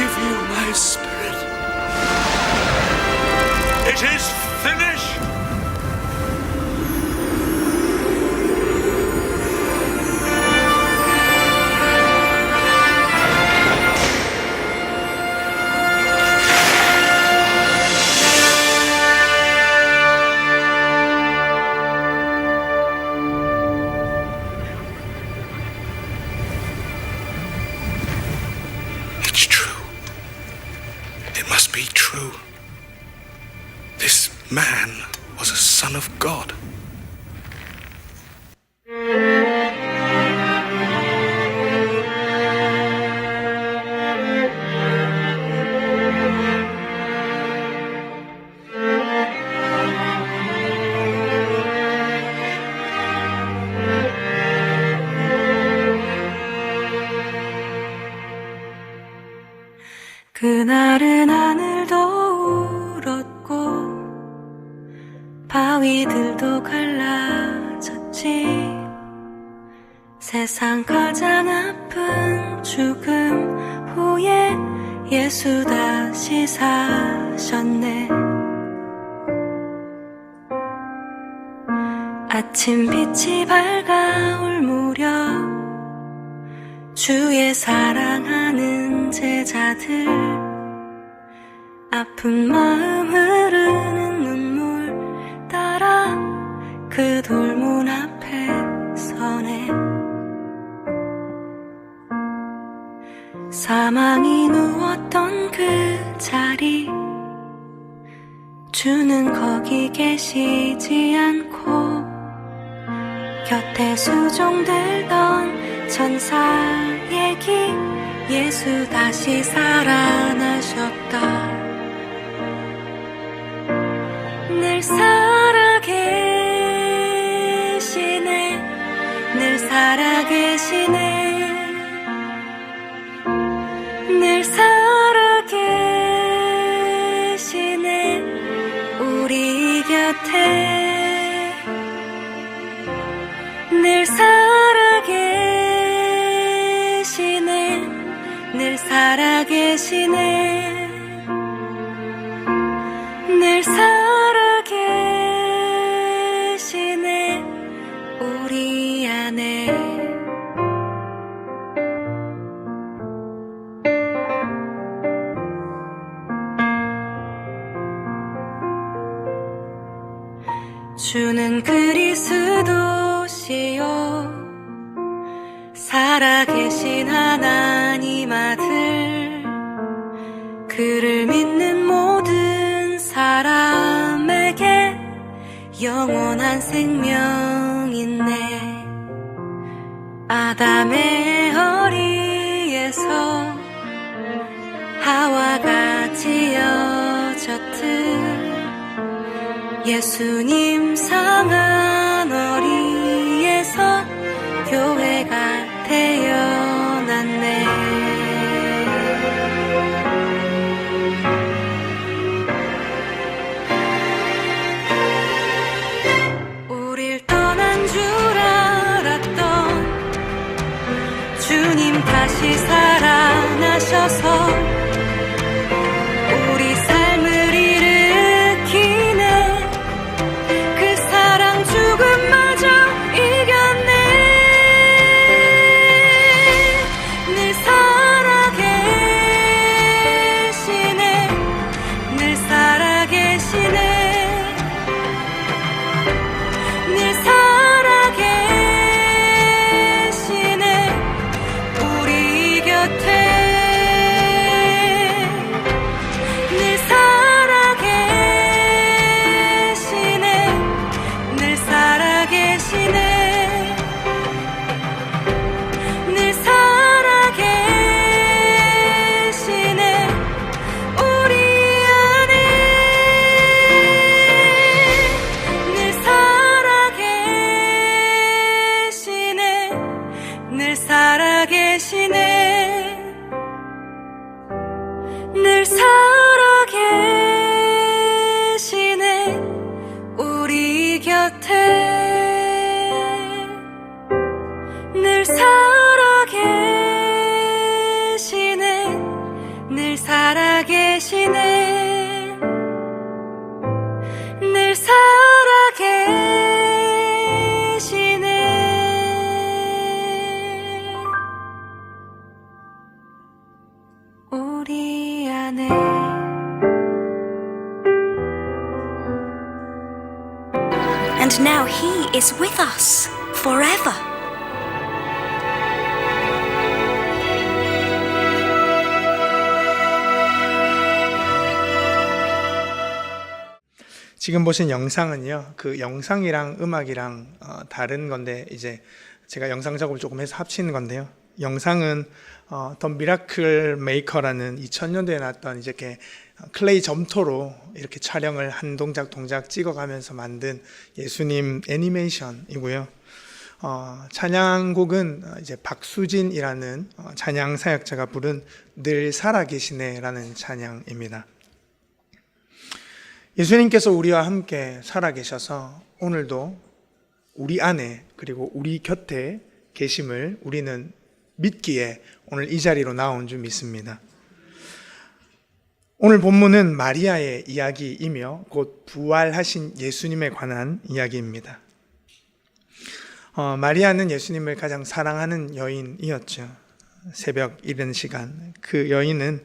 give you my spirit. It is finished. It's true. It must be true. This man was a son of God. 그날은 하늘도 울었고 바위들도 갈라졌지. 세상 가장 아픈 죽음 후에 예수 다시 사셨네. 아침 빛이 밝아올 무렵 주의 사랑하는 제자들 아픈 마음 흐르는 눈물 따라 그 돌문 앞에 서네. 사망이 누웠던 그 자리 주는 거기 계시지 않고 곁에 수종들던 천사 얘기 예수 다시 살아나셨다. 늘 살아계시네. 늘 살아계시네. 늘 살아계시네. 우리 곁에 늘 살아계시네. 늘 살아계시네. 늘 살아계시네. 우리 안에 주는 그리스도시요 살아계신 하나님 아들. 그를 믿는 모든 사람에게 영원한 생명 있네. 아담의 허리에서 하와가 지어졌듯 예수님 상한 어리에서 교회가 태어났네. 우릴 떠난 줄 알았던 주님 다시 살아나셔서 우리 삶을 일으키네. 그 사랑 죽음마저 이겼네. 늘 살아계시네. 늘 살아계시네. 늘 살아계시네. 우리 곁에 늘 살아계시네. 늘 살아계시네. 늘 살아계시네. 우리 안에 늘 살아계시네. 늘 살아계시네. 늘 살아계시네. 우리 곁에 늘 살아계시네. 늘 살아계시네 늘 살아계시네 우리 안에 And now he is with us forever. 지금 보신 영상은요, 그 영상이랑 음악이랑 다른 건데, 이제 제가 영상 작업을 조금 해서 합치는 건데요. 영상은 더 미라클 메이커라는 2000년도에 나왔던 이렇게 클레이 점토로 이렇게 촬영을 한 동작 찍어가면서 만든 예수님 애니메이션이고요. 찬양곡은 이제 박수진이라는 찬양 사역자가 부른 늘 살아계시네라는 찬양입니다. 예수님께서 우리와 함께 살아계셔서 오늘도 우리 안에 그리고 우리 곁에 계심을 우리는 믿기에 오늘 이 자리로 나온 줄 믿습니다. 오늘 본문은 마리아의 이야기이며 곧 부활하신 예수님에 관한 이야기입니다. 마리아는 예수님을 가장 사랑하는 여인이었죠. 새벽 이른 시간 그 여인은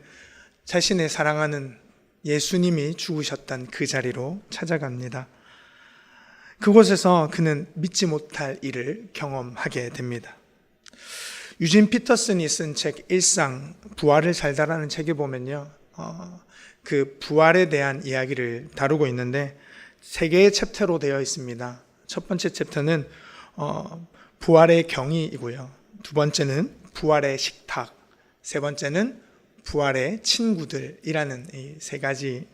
자신의 사랑하는 예수님이 죽으셨던 그 자리로 찾아갑니다. 그곳에서 그는 믿지 못할 일을 경험하게 됩니다. 유진 피터슨이 쓴 책 일상 부활을 살다라는 책에 보면요, 그 부활에 대한 이야기를 다루고 있는데 3개의 챕터로 되어 있습니다. 첫 번째 챕터는 부활의 경위이고요. 두 번째는 부활의 식탁, 세 번째는 부활의 친구들이라는 이 3가지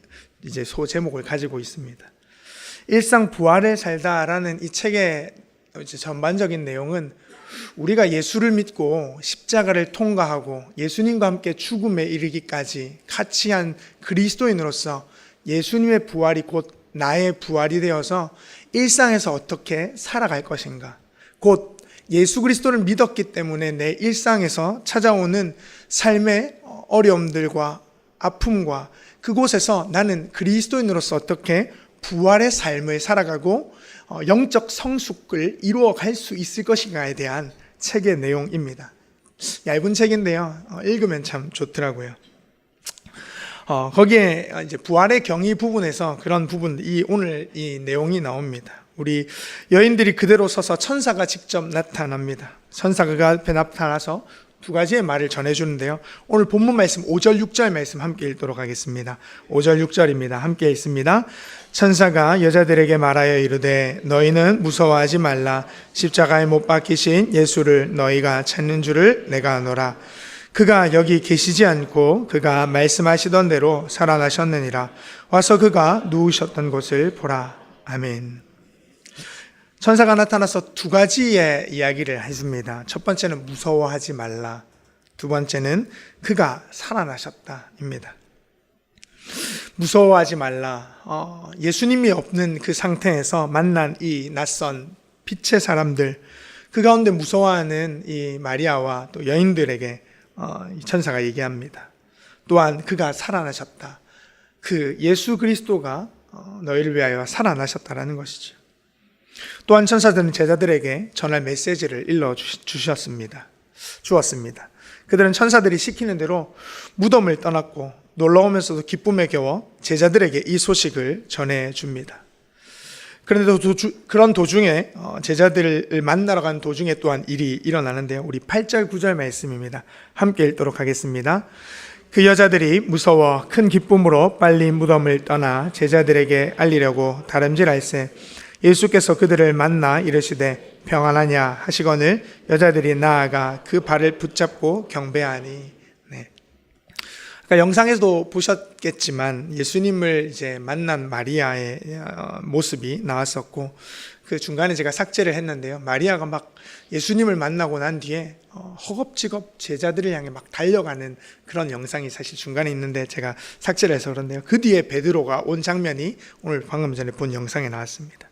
이제 소제목을 가지고 있습니다. 일상 부활을 살다라는 이 책의 이제 전반적인 내용은 우리가 예수를 믿고 십자가를 통과하고 예수님과 함께 죽음에 이르기까지 같이 한 그리스도인으로서 예수님의 부활이 곧 나의 부활이 되어서 일상에서 어떻게 살아갈 것인가, 곧 예수 그리스도를 믿었기 때문에 내 일상에서 찾아오는 삶의 어려움들과 아픔과 그곳에서 나는 그리스도인으로서 어떻게 부활의 삶을 살아가고 영적 성숙을 이루어갈 수 있을 것인가에 대한 책의 내용입니다. 얇은 책인데요, 읽으면 참 좋더라고요. 거기에 이제 부활의 경위 부분에서 그런 부분, 오늘 이 내용이 나옵니다. 우리 여인들이 그대로 서서 천사가 직접 나타납니다. 천사가 그 앞에 나타나서 2가지의 말을 전해주는데요. 오늘 본문 말씀 5절 6절 말씀 함께 읽도록 하겠습니다. 5절 6절입니다. 함께 읽습니다. 천사가 여자들에게 말하여 이르되 너희는 무서워하지 말라. 십자가에 못 박히신 예수를 너희가 찾는 줄을 내가 아노라. 그가 여기 계시지 않고 그가 말씀하시던 대로 살아나셨느니라. 와서 그가 누우셨던 곳을 보라. 아멘. 천사가 나타나서 2가지의 이야기를 했습니다. 첫 번째는 무서워하지 말라. 두 번째는 그가 살아나셨다입니다. 무서워하지 말라. 예수님이 없는 그 상태에서 만난 이 낯선 빛의 사람들, 그 가운데 무서워하는 이 마리아와 또 여인들에게 천사가 얘기합니다. 또한 그가 살아나셨다. 그 예수 그리스도가 너희를 위하여 살아나셨다라는 것이죠. 또한 천사들은 제자들에게 전할 메시지를 주었습니다. 그들은 천사들이 시키는 대로 무덤을 떠났고 놀라우면서도 기쁨에 겨워 제자들에게 이 소식을 전해줍니다. 그런데 그런 도중에 제자들을 만나러 간 도중에 또한 일이 일어나는데요. 우리 8절 9절 말씀입니다. 함께 읽도록 하겠습니다. 그 여자들이 무서워 큰 기쁨으로 빨리 무덤을 떠나 제자들에게 알리려고 다름질할세 예수께서 그들을 만나 이르시되 평안하냐 하시거늘 여자들이 나아가 그 발을 붙잡고 경배하니. 네. 그러니까 영상에서도 보셨겠지만 예수님을 이제 만난 마리아의 모습이 나왔었고 그 중간에 제가 삭제를 했는데요. 마리아가 막 예수님을 만나고 난 뒤에 허겁지겁 제자들을 향해 막 달려가는 그런 영상이 사실 중간에 있는데 제가 삭제를 해서 그런데요. 그 뒤에 베드로가 온 장면이 오늘 방금 전에 본 영상에 나왔습니다.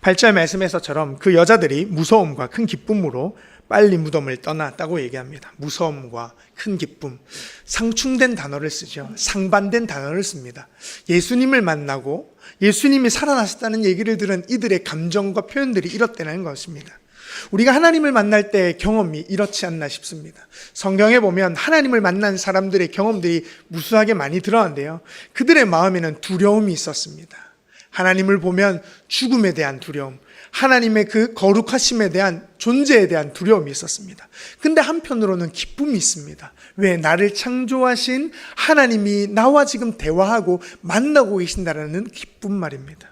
8절 말씀에서처럼 그 여자들이 무서움과 큰 기쁨으로 빨리 무덤을 떠났다고 얘기합니다. 무서움과 큰 기쁨, 상충된 단어를 쓰죠. 상반된 단어를 씁니다. 예수님을 만나고 예수님이 살아나셨다는 얘기를 들은 이들의 감정과 표현들이 이렇다는 것입니다. 우리가 하나님을 만날 때의 경험이 이렇지 않나 싶습니다. 성경에 보면 하나님을 만난 사람들의 경험들이 무수하게 많이 드러난데요, 그들의 마음에는 두려움이 있었습니다. 하나님을 보면 죽음에 대한 두려움, 하나님의 그 거룩하심에 대한 존재에 대한 두려움이 있었습니다. 근데 한편으로는 기쁨이 있습니다. 왜? 나를 창조하신 하나님이 나와 지금 대화하고 만나고 계신다라는 기쁨 말입니다.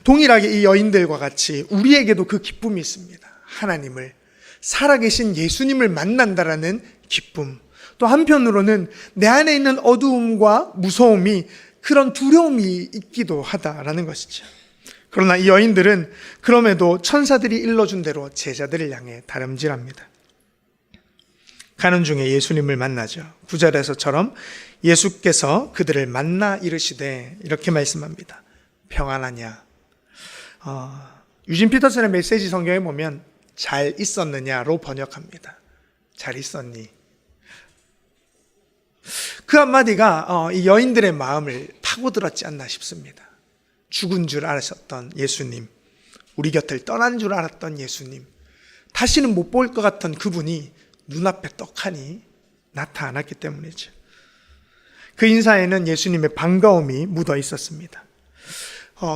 동일하게 이 여인들과 같이 우리에게도 그 기쁨이 있습니다. 하나님을, 살아계신 예수님을 만난다라는 기쁨. 또 한편으로는 내 안에 있는 어두움과 무서움이, 그런 두려움이 있기도 하다라는 것이죠. 그러나 이 여인들은 그럼에도 천사들이 일러준 대로 제자들을 향해 다름질합니다. 가는 중에 예수님을 만나죠. 9절에서처럼 예수께서 그들을 만나 이르시되 이렇게 말씀합니다. 평안하냐? 유진 피터슨의 메시지 성경에 보면 잘 있었느냐로 번역합니다. 잘 있었니? 그 한마디가 이 여인들의 마음을 파고들었지 않나 싶습니다. 죽은 줄 아셨던 예수님, 우리 곁을 떠난 줄 알았던 예수님, 다시는 못 볼 것 같던 그분이 눈앞에 떡하니 나타났기 때문이죠. 그 인사에는 예수님의 반가움이 묻어 있었습니다.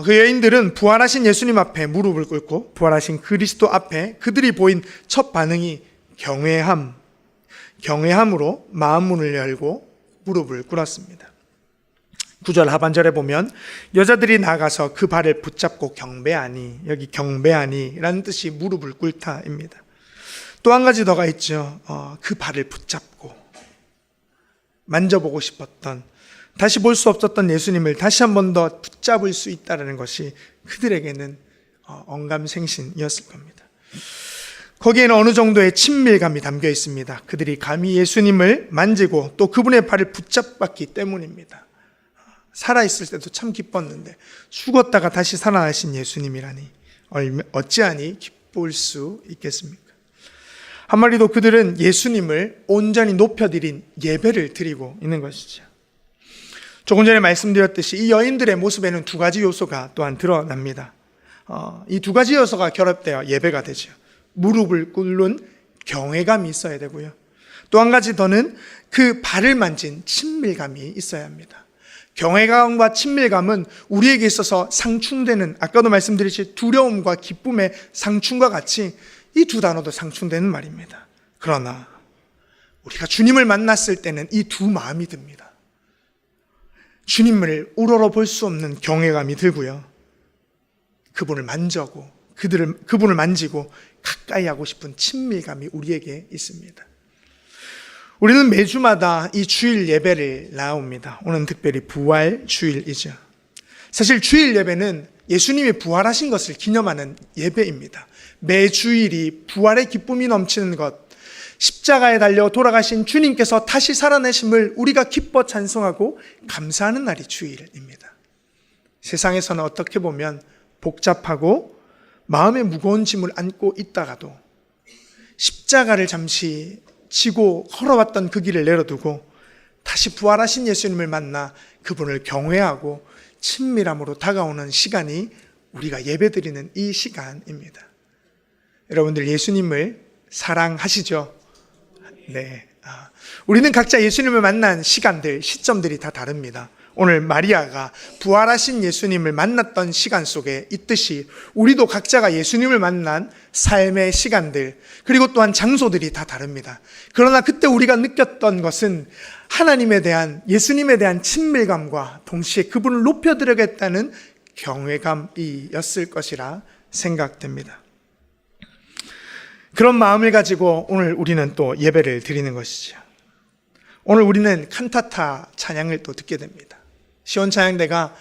그 여인들은 부활하신 예수님 앞에 무릎을 꿇고 부활하신 그리스도 앞에 그들이 보인 첫 반응이 경외함으로 마음 문을 열고 무릎을 꿇었습니다. 9절 하반절에 보면 여자들이 나가서 그 발을 붙잡고 경배하니, 여기 경배하니 라는 뜻이 무릎을 꿇다입니다. 또 한 가지 더가 있죠. 그 발을 붙잡고 만져보고 싶었던, 다시 볼 수 없었던 예수님을 다시 한 번 더 붙잡을 수 있다는 것이 그들에게는 언감생신이었을 겁니다. 거기에는 어느 정도의 친밀감이 담겨 있습니다. 그들이 감히 예수님을 만지고 또 그분의 발을 붙잡았기 때문입니다. 살아있을 때도 참 기뻤는데 죽었다가 다시 살아나신 예수님이라니 어찌하니 기쁠 수 있겠습니까? 한마디로 그들은 예수님을 온전히 높여드린 예배를 드리고 있는 것이죠. 조금 전에 말씀드렸듯이 이 여인들의 모습에는 두 가지 요소가 또한 드러납니다. 이 두 가지 요소가 결합되어 예배가 되죠. 무릎을 꿇는 경외감이 있어야 되고요, 또 한 가지 더는 그 발을 만진 친밀감이 있어야 합니다. 경외감과 친밀감은 우리에게 있어서 상충되는, 아까도 말씀드렸듯이 두려움과 기쁨의 상충과 같이 이 두 단어도 상충되는 말입니다. 그러나 우리가 주님을 만났을 때는 이 두 마음이 듭니다. 주님을 우러러 볼 수 없는 경외감이 들고요, 그분을 만지고 그분을 만지고 가까이 하고 싶은 친밀감이 우리에게 있습니다. 우리는 매주마다 이 주일 예배를 나옵니다. 오늘 특별히 부활 주일이죠. 사실 주일 예배는 예수님이 부활하신 것을 기념하는 예배입니다. 매주일이 부활의 기쁨이 넘치는 것, 십자가에 달려 돌아가신 주님께서 다시 살아내심을 우리가 기뻐 찬송하고 감사하는 날이 주일입니다. 세상에서는 어떻게 보면 복잡하고 마음에 무거운 짐을 안고 있다가도 십자가를 잠시 지고 걸어왔던 그 길을 내려두고 다시 부활하신 예수님을 만나 그분을 경외하고 친밀함으로 다가오는 시간이 우리가 예배드리는 이 시간입니다. 여러분들 예수님을 사랑하시죠? 네. 우리는 각자 예수님을 만난 시간들, 시점들이 다 다릅니다. 오늘 마리아가 부활하신 예수님을 만났던 시간 속에 있듯이 우리도 각자가 예수님을 만난 삶의 시간들, 그리고 또한 장소들이 다 다릅니다. 그러나 그때 우리가 느꼈던 것은 하나님에 대한, 예수님에 대한 친밀감과 동시에 그분을 높여드리겠다는 경외감이었을 것이라 생각됩니다. 그런 마음을 가지고 오늘 우리는 또 예배를 드리는 것이죠. 오늘 우리는 칸타타 찬양을 또 듣게 됩니다. 시온찬양대가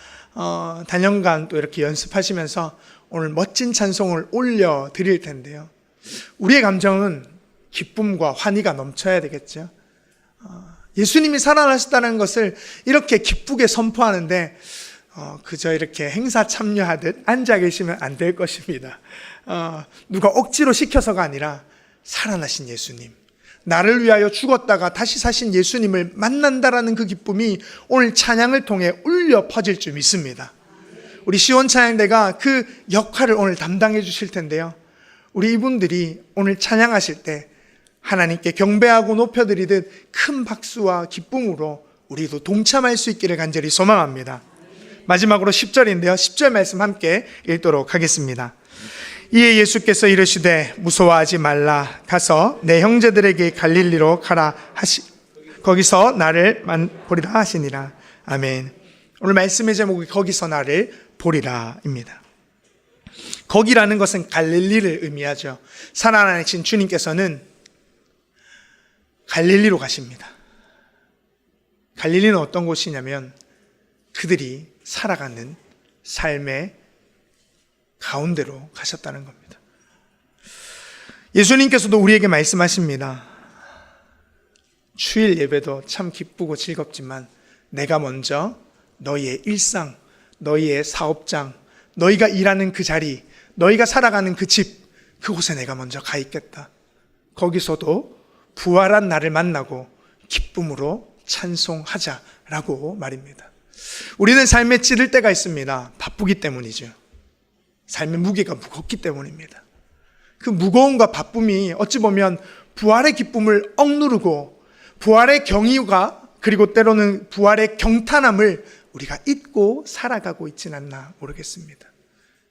단연간 또 이렇게 연습하시면서 오늘 멋진 찬송을 올려 드릴 텐데요, 우리의 감정은 기쁨과 환희가 넘쳐야 되겠죠. 예수님이 살아나셨다는 것을 이렇게 기쁘게 선포하는데 그저 이렇게 행사 참여하듯 앉아 계시면 안 될 것입니다. 누가 억지로 시켜서가 아니라 살아나신 예수님, 나를 위하여 죽었다가 다시 사신 예수님을 만난다라는 그 기쁨이 오늘 찬양을 통해 울려 퍼질 줄 믿습니다. 우리 시온 찬양대가 그 역할을 오늘 담당해 주실 텐데요, 우리 이분들이 오늘 찬양하실 때 하나님께 경배하고 높여드리듯 큰 박수와 기쁨으로 우리도 동참할 수 있기를 간절히 소망합니다. 마지막으로 10절인데요, 10절 말씀 함께 읽도록 하겠습니다. 이에 예수께서 이르시되 무서워하지 말라. 가서 내 형제들에게 갈릴리로 가라 거기서 나를 보리라 하시니라. 아멘. 오늘 말씀의 제목이 거기서 나를 보리라입니다. 거기라는 것은 갈릴리를 의미하죠. 살아나신 주님께서는 갈릴리로 가십니다. 갈릴리는 어떤 곳이냐면 그들이 살아가는 삶의 가운데로 가셨다는 겁니다. 예수님께서도 우리에게 말씀하십니다. 주일 예배도 참 기쁘고 즐겁지만 내가 먼저 너희의 일상, 너희의 사업장, 너희가 일하는 그 자리, 너희가 살아가는 그 집, 그곳에 내가 먼저 가 있겠다. 거기서도 부활한 나를 만나고 기쁨으로 찬송하자라고 말입니다. 우리는 삶에 찌를 때가 있습니다. 바쁘기 때문이죠. 삶의 무게가 무겁기 때문입니다. 그 무거움과 바쁨이 어찌 보면 부활의 기쁨을 억누르고 부활의 경이가, 그리고 때로는 부활의 경탄함을 우리가 잊고 살아가고 있진 않나 모르겠습니다.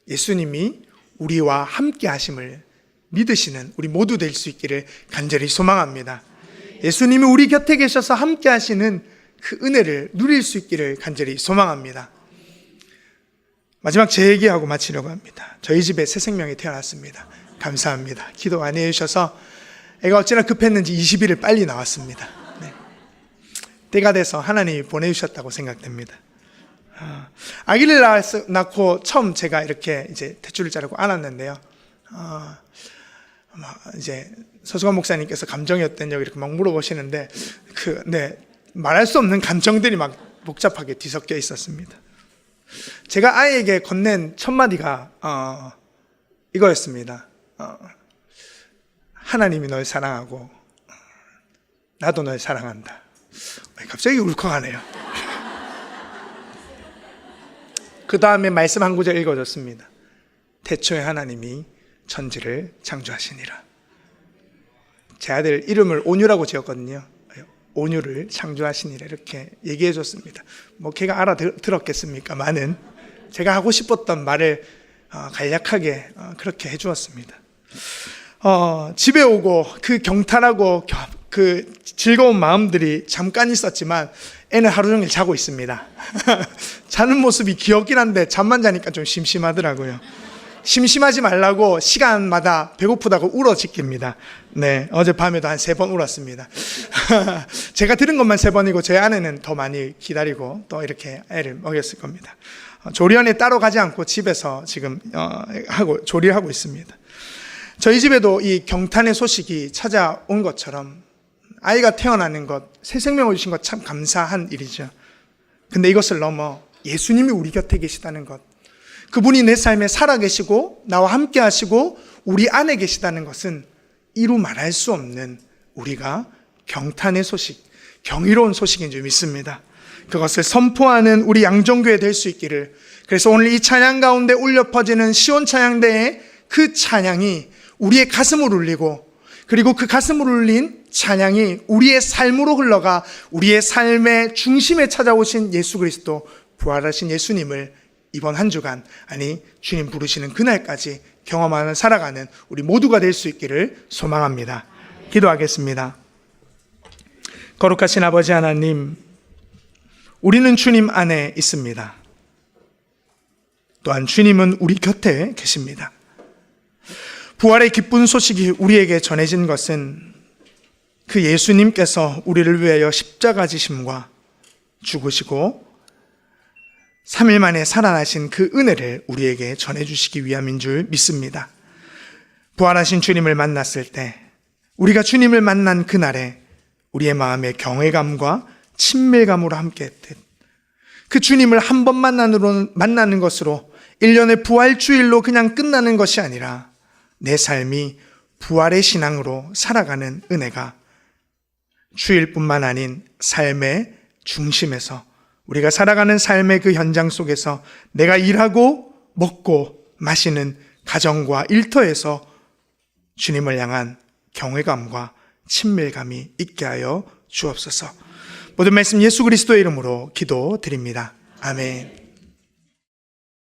예수님이 우리와 함께 하심을 믿으시는 우리 모두 될 수 있기를 간절히 소망합니다. 예수님이 우리 곁에 계셔서 함께 하시는 그 은혜를 누릴 수 있기를 간절히 소망합니다. 마지막 제 얘기하고 마치려고 합니다. 저희 집에 새 생명이 태어났습니다. 감사합니다. 기도 안 해주셔서 애가 어찌나 급했는지 20일을 빨리 나왔습니다. 네. 때가 돼서 하나님이 보내주셨다고 생각됩니다. 아기를 낳고 처음 제가 이렇게 이제 탯줄을 자르고 안았는데요. 이제 서수관 목사님께서 감정이 어땠냐고 이렇게 막 물어보시는데 말할 수 없는 감정들이 막 복잡하게 뒤섞여 있었습니다. 제가 아이에게 건넨 첫 마디가 이거였습니다. 하나님이 널 사랑하고 나도 널 사랑한다. 갑자기 울컥하네요. 그 다음에 말씀 한 구절 읽어줬습니다. 태초에 하나님이 천지를 창조하시니라. 제 아들 이름을 온유라고 지었거든요. 온유를 창조하시니라 이렇게 얘기해 줬습니다. 뭐 걔가 알아들었겠습니까만은 제가 하고 싶었던 말을 간략하게 그렇게 해 주었습니다. 집에 오고 그 경탄하고 그 즐거운 마음들이 잠깐 있었지만 애는 하루 종일 자고 있습니다. 자는 모습이 귀엽긴 한데 잠만 자니까 좀 심심하더라고요. 심심하지 말라고 시간마다 배고프다고 울어짓깁니다. 네, 어젯밤에도 한 3번 울었습니다. 제가 들은 것만 3번이고 제 아내는 더 많이 기다리고 또 이렇게 애를 먹였을 겁니다. 조리원에 따로 가지 않고 집에서 지금 조리를 하고 있습니다. 저희 집에도 이 경탄의 소식이 찾아온 것처럼 아이가 태어나는 것, 새 생명을 주신 것 참 감사한 일이죠. 근데 이것을 넘어 예수님이 우리 곁에 계시다는 것, 그분이 내 삶에 살아계시고 나와 함께 하시고 우리 안에 계시다는 것은 이루 말할 수 없는 우리가 경탄의 소식, 경이로운 소식인 줄 믿습니다. 그것을 선포하는 우리 양정교회 될 수 있기를, 그래서 오늘 이 찬양 가운데 울려 퍼지는 시온 찬양대의 그 찬양이 우리의 가슴을 울리고, 그리고 그 가슴을 울린 찬양이 우리의 삶으로 흘러가 우리의 삶의 중심에 찾아오신 예수 그리스도, 부활하신 예수님을 이번 한 주간, 아니 주님 부르시는 그날까지 경험하는 살아가는 우리 모두가 될 수 있기를 소망합니다. 기도하겠습니다. 거룩하신 아버지 하나님, 우리는 주님 안에 있습니다. 또한 주님은 우리 곁에 계십니다. 부활의 기쁜 소식이 우리에게 전해진 것은 그 예수님께서 우리를 위하여 십자가 지심과 죽으시고 3일 만에 살아나신 그 은혜를 우리에게 전해주시기 위함인 줄 믿습니다. 부활하신 주님을 만났을 때, 우리가 주님을 만난 그날에 우리의 마음에 경외감과 친밀감으로 함께했듯, 그 주님을 한 번 만나는 것으로 1년의 부활주일로 그냥 끝나는 것이 아니라 내 삶이 부활의 신앙으로 살아가는 은혜가 주일뿐만 아닌 삶의 중심에서, 우리가 살아가는 삶의 그 현장 속에서 내가 일하고 먹고 마시는 가정과 일터에서 주님을 향한 경외감과 친밀감이 있게 하여 주옵소서. 모든 말씀 예수 그리스도의 이름으로 기도드립니다. 아멘.